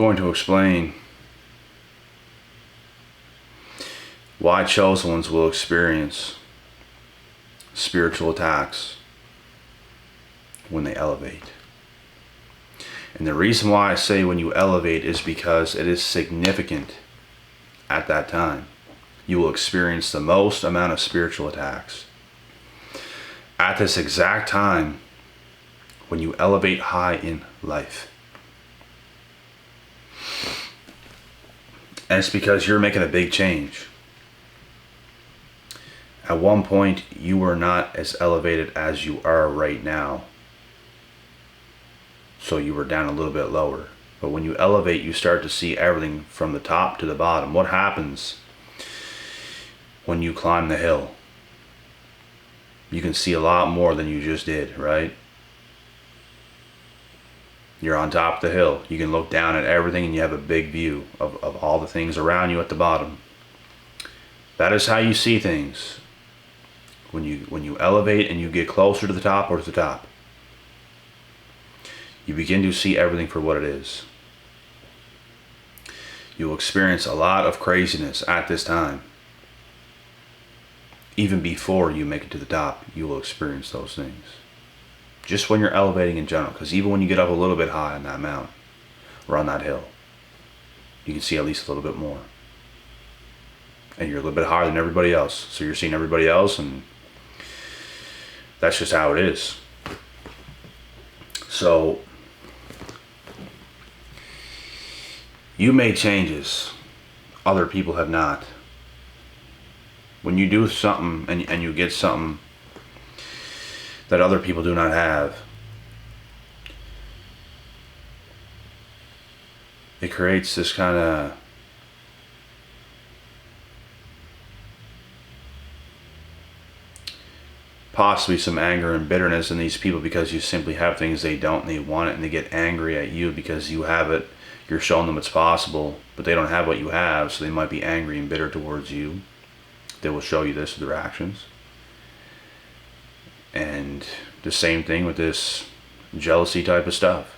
going to explain why chosen ones will experience spiritual attacks when they elevate. And the reason why I say when you elevate is because it is significant at that time. You will experience the most amount of spiritual attacks. At this exact time when you elevate high in life. And it's because you're making a big change. At one point, you were not as elevated as you are right now. So you were down a little bit lower. But when you elevate, you start to see everything from the top to the bottom. What happens when you climb the hill? You can see a lot more than you just did, right? You're on top of the hill. You can look down at everything and you have a big view of all the things around you at the bottom. That is how you see things. When you elevate and you get closer to the top or to the top, you begin to see everything for what it is. You will experience a lot of craziness at this time. Even before you make it to the top, you will experience those things. Just when you're elevating in general, because even when you get up a little bit high on that mountain or on that hill, you can see at least a little bit more. And you're a little bit higher than everybody else, so you're seeing everybody else, and that's just how it is. So you made changes other people have not. When you do something and you get something that other people do not have, it creates this kind of possibly some anger and bitterness in these people because you simply have things they don't and they want it, and they get angry at you because you have it. You're showing them it's possible, but they don't have what you have, so they might be angry and bitter towards you. They will show you this with their actions. And the same thing with this jealousy type of stuff.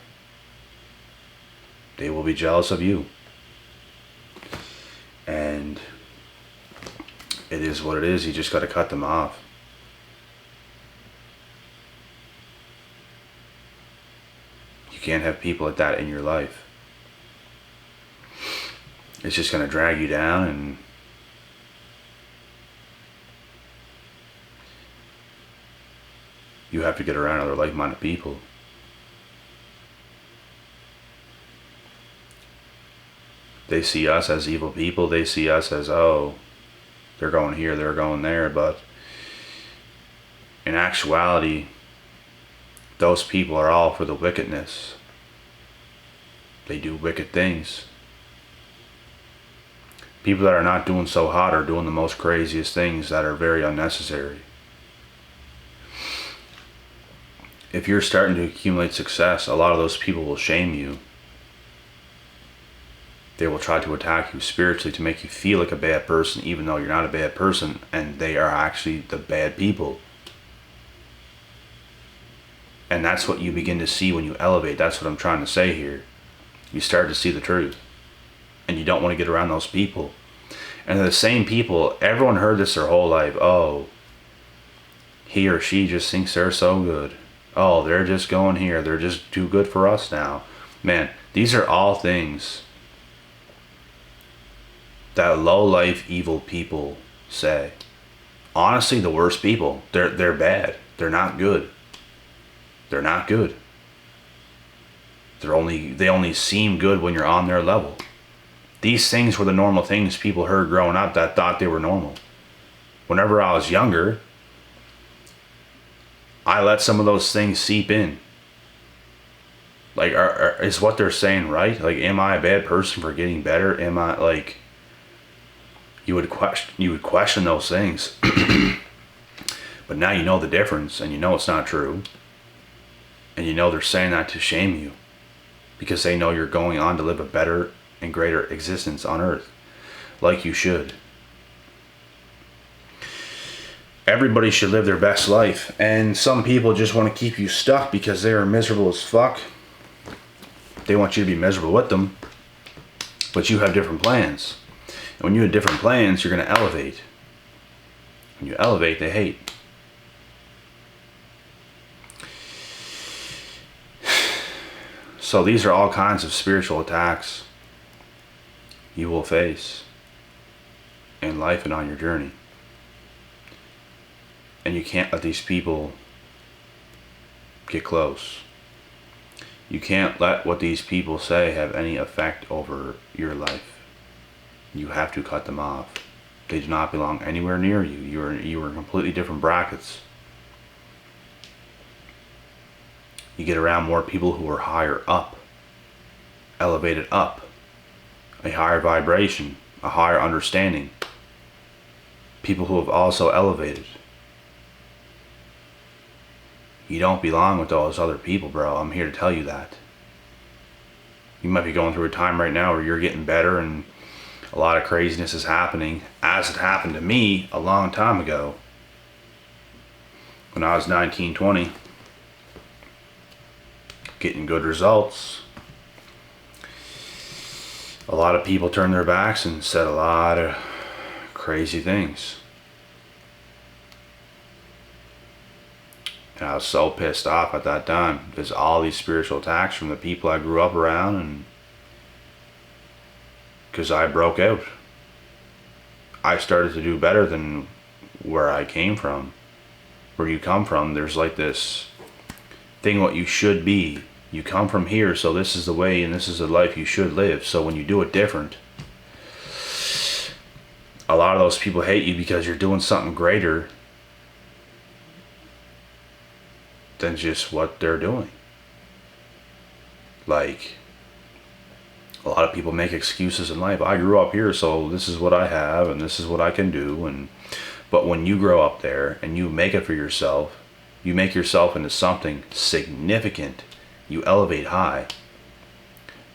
They will be jealous of you. And it is what it is. You just got to cut them off. You can't have people like that in your life. It's just going to drag you down, and you have to get around other like-minded people. They see us as evil people. They see us as, oh, they're going here, they're going there. But in actuality, those people are all for the wickedness. They do wicked things. People that are not doing so hot are doing the most craziest things that are very unnecessary. If you're starting to accumulate success, a lot of those people will shame you. They will try to attack you spiritually to make you feel like a bad person, even though you're not a bad person, and they are actually the bad people. And that's what you begin to see when you elevate. That's what I'm trying to say here. You start to see the truth. And you don't want to get around those people. And they're the same people. Everyone heard this their whole life. Oh, he or she just thinks they're so good. Oh, they're just going here. They're just too good for us now. Man, these are all things that low-life evil people say. Honestly, the worst people. They're bad. They're not good. They're not good. They only seem good when you're on their level. These things were the normal things people heard growing up that thought they were normal. Whenever I was younger, I let some of those things seep in. Like, is what they're saying right? Like, am I a bad person for getting better? Am I, like, you would question those things. But now you know the difference, and you know it's not true. And you know they're saying that to shame you, because they know you're going on to live a better and greater existence on earth, like you should. Everybody should live their best life, and some people just want to keep you stuck because they are miserable as fuck. They want you to be miserable with them. But you have different plans. And when you have different plans, you're going to elevate. When you elevate, they hate. So these are all kinds of spiritual attacks you will face in life and on your journey. And you can't let these people get close. You can't let what these people say have any effect over your life. You have to cut them off. They do not belong anywhere near you. You are in completely different brackets. You get around more people who are higher up, elevated up, a higher vibration, a higher understanding. People who have also elevated. You don't belong with those other people, bro. I'm here to tell you that. You might be going through a time right now where you're getting better and a lot of craziness is happening, as it happened to me a long time ago. When I was 19, 20, getting good results. A lot of people turned their backs and said a lot of crazy things. And I was so pissed off at that time because all these spiritual attacks from the people I grew up around, and because I broke out. I started to do better than where I came from. Where you come from, there's like this thing what you should be. You come from here, so this is the way and this is the life you should live. So when you do it different, a lot of those people hate you because you're doing something greater than just what they're doing. Like, a lot of people make excuses in life. I grew up here, so this is what I have and this is what I can do. But when you grow up there and you make it for yourself, you make yourself into something significant, you elevate high,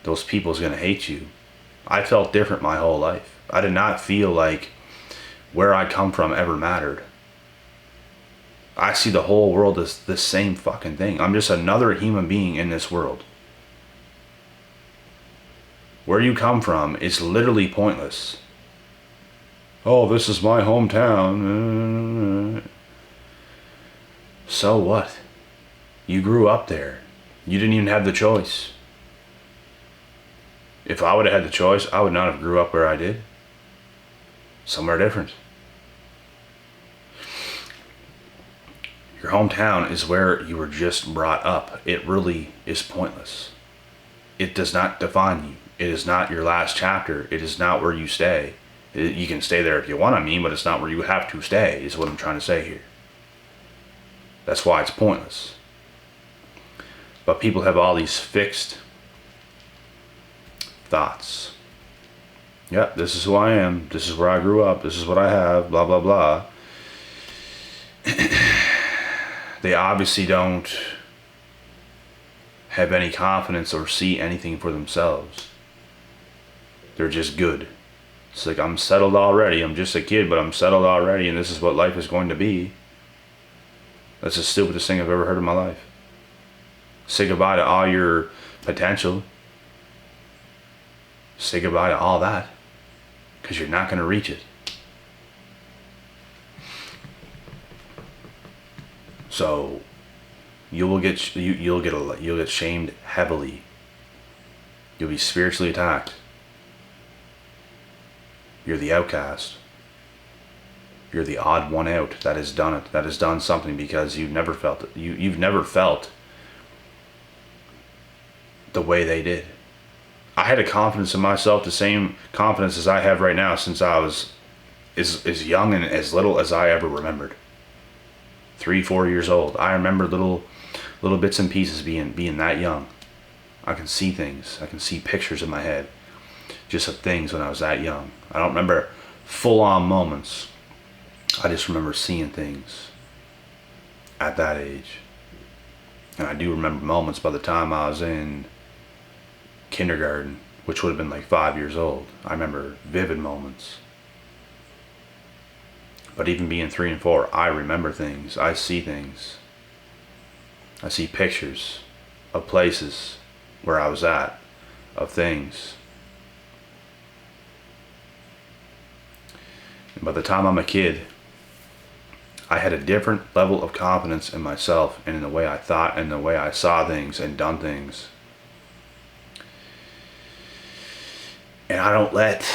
those people's gonna hate you. I felt different my whole life. I did not feel like where I come from ever mattered. I see the whole world as the same fucking thing. I'm just another human being in this world. Where you come from is literally pointless. Oh, this is my hometown. So what? You grew up there. You didn't even have the choice. If I would have had the choice, I would not have grew up where I did. Somewhere different. Your hometown is where you were just brought up. It really is pointless. It does not define you. It is not your last chapter. It is not where you stay. You can stay there if you want, but it's not where you have to stay, is what I'm trying to say here. That's why it's pointless. But people have all these fixed thoughts. Yeah, this is who I am. This is where I grew up. This is what I have. Blah, blah, blah. They obviously don't have any confidence or see anything for themselves. They're just good. It's like, I'm settled already. I'm just a kid, but I'm settled already, and this is what life is going to be. That's the stupidest thing I've ever heard in my life. Say goodbye to all your potential. Say goodbye to all that, because you're not going to reach it. So you'll get shamed heavily. You'll be spiritually attacked. You're the outcast. You're the odd one out that has done it. That has done something because you've never felt it. You've never felt the way they did. I had a confidence in myself, the same confidence as I have right now, since I was as young and as little as I ever remembered. 3, 4 years old. I remember little bits and pieces being that young. I can see things. I can see pictures in my head just of things when I was that young. I don't remember full-on moments. I just remember seeing things at that age. And I do remember moments by the time I was in kindergarten, which would have been like 5 years old. I remember vivid moments. But even being 3 and 4, I remember things. I see things. I see pictures of places where I was at, of things. And by the time I'm a kid, I had a different level of confidence in myself and in the way I thought and the way I saw things and done things. And I don't let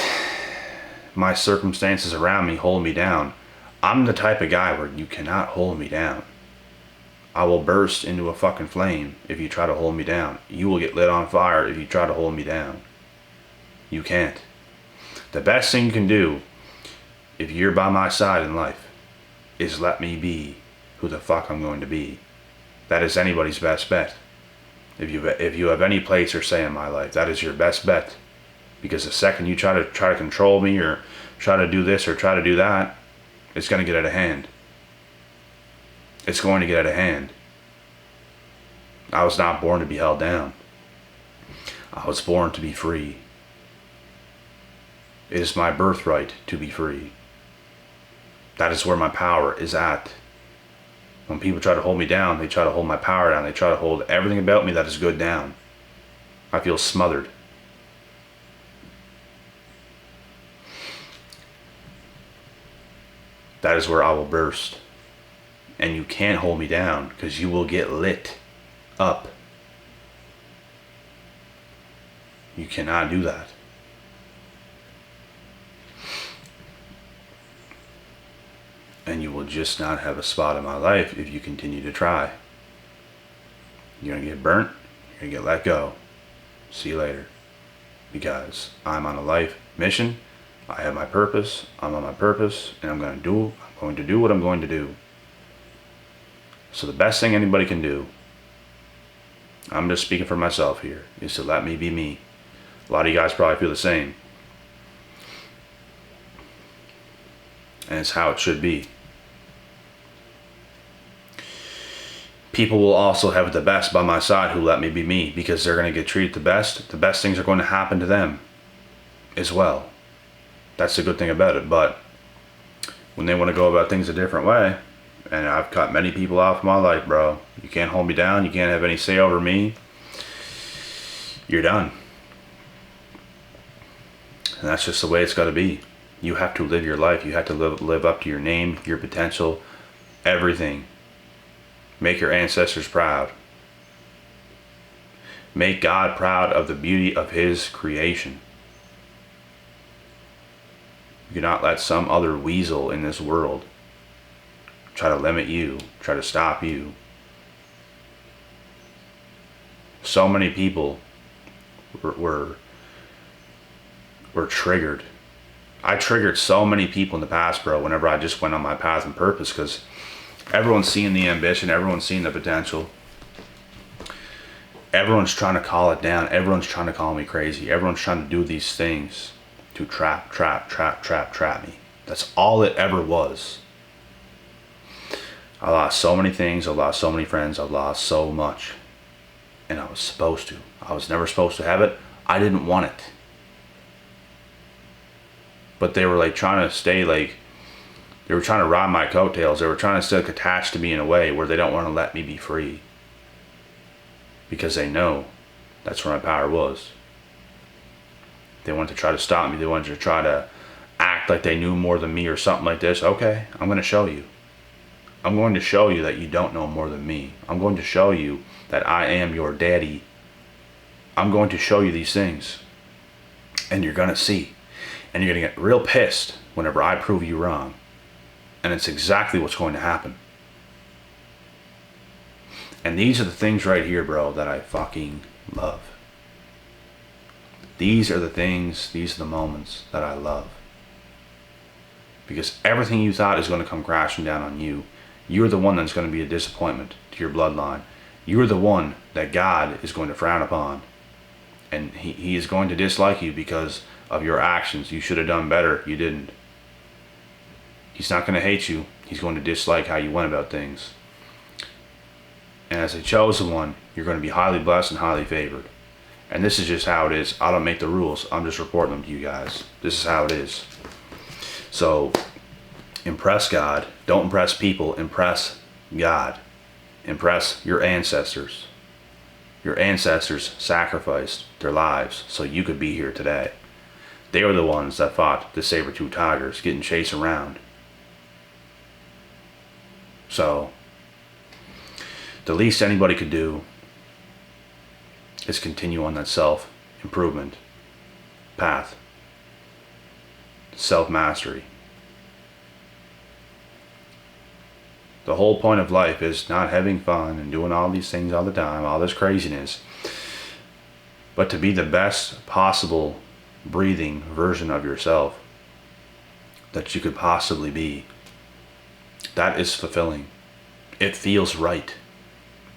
my circumstances around me hold me down. I'm the type of guy where you cannot hold me down. I will burst into a fucking flame if you try to hold me down. You will get lit on fire if you try to hold me down. You can't. The best thing you can do if you're by my side in life is let me be who the fuck I'm going to be. That is anybody's best bet. If you have any place or say in my life, that is your best bet. Because the second you try to control me or try to do this or try to do that, it's going to get out of hand. It's going to get out of hand. I was not born to be held down. I was born to be free. It is my birthright to be free. That is where my power is at. When people try to hold me down, they try to hold my power down. They try to hold everything about me that is good down. I feel smothered. That is where I will burst. And you can't hold me down because you will get lit up. You cannot do that. And you will just not have a spot in my life if you continue to try. You're going to get burnt. You're going to get let go. See you later. Because I'm on a life mission. I have my purpose. I'm on my purpose. And I'm going to do what I'm going to do. So the best thing anybody can do, I'm just speaking for myself here, is to let me be me. A lot of you guys probably feel the same. And it's how it should be. People will also have the best by my side who let me be me, because they're going to get treated the best. The best things are going to happen to them as well. That's the good thing about it. But when they want to go about things a different way, and I've cut many people off in my life, bro. You can't hold me down. You can't have any say over me. You're done. And that's just the way it's got to be. You have to live your life. You have to live up to your name, your potential, everything. Make your ancestors proud. Make God proud of the beauty of His creation. You cannot let some other weasel in this world try to limit you, try to stop you. So many people were triggered. I triggered so many people in the past, bro, whenever I just went on my path and purpose, because everyone's seeing the ambition, everyone's seeing the potential. Everyone's trying to call it down. Everyone's trying to call me crazy. Everyone's trying to do these things to trap me. That's all it ever was. I lost so many things. I lost so many friends. I lost so much. And I was supposed to. I was never supposed to have it. I didn't want it. But they were like trying to stay like, they were trying to ride my coattails. They were trying to stick attached to me in a way where they don't want to let me be free. Because they know that's where my power was. They wanted to try to stop me. They wanted to try to act like they knew more than me or something like this. Okay, I'm going to show you. I'm going to show you that you don't know more than me. I'm going to show you that I am your daddy. I'm going to show you these things. And you're going to see. And you're going to get real pissed whenever I prove you wrong. And it's exactly what's going to happen. And these are the things right here, bro, that I fucking love. These are the things, these are the moments that I love. Because everything you thought is going to come crashing down on you. You're the one that's going to be a disappointment to your bloodline. You're the one that God is going to frown upon. And he is going to dislike you because of your actions. You should have done better. You didn't. He's not going to hate you. He's going to dislike how you went about things. And as a chosen one, you're going to be highly blessed and highly favored. And this is just how it is. I don't make the rules. I'm just reporting them to you guys. This is how it is. So, impress God. Don't impress people. Impress God. Impress your ancestors. Your ancestors sacrificed their lives so you could be here today. They were the ones that fought the saber-toothed tigers, getting chased around. So, the least anybody could do is continue on that self-improvement path. Self-mastery. The whole point of life is not having fun and doing all these things all the time, all this craziness, but to be the best possible breathing version of yourself that you could possibly be. That is fulfilling. It feels right.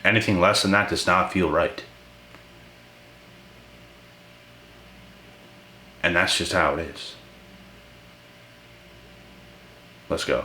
Anything less than that does not feel right. And that's just how it is. Let's go.